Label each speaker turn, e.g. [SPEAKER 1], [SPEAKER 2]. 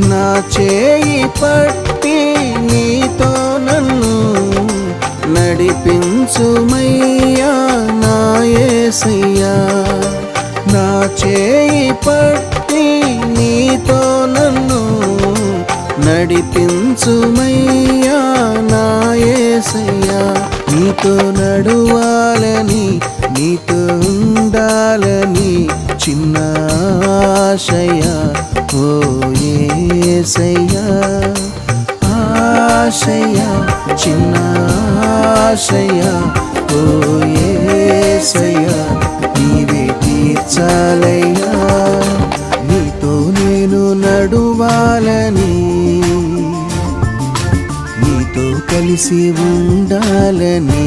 [SPEAKER 1] నా చేయి పట్టి నీతో నన్ను నడిపించుమయ్యా నా యేసయ్యా. నా చేయి పట్టి నీతో నన్ను నడిపించుమయ్యా నా యేసయ్యా. నీతో నడువాలని నీతో ఉండాలని చిన్న ఆశయ ఓ యేసయ్యా. ఆశయ చిన్న ఆశయ ఓ యేసయ్యా. నీవే తీర్చాలయ్యా నీతో నేను నడువాలని నీతో కలిసి ఉండాలని.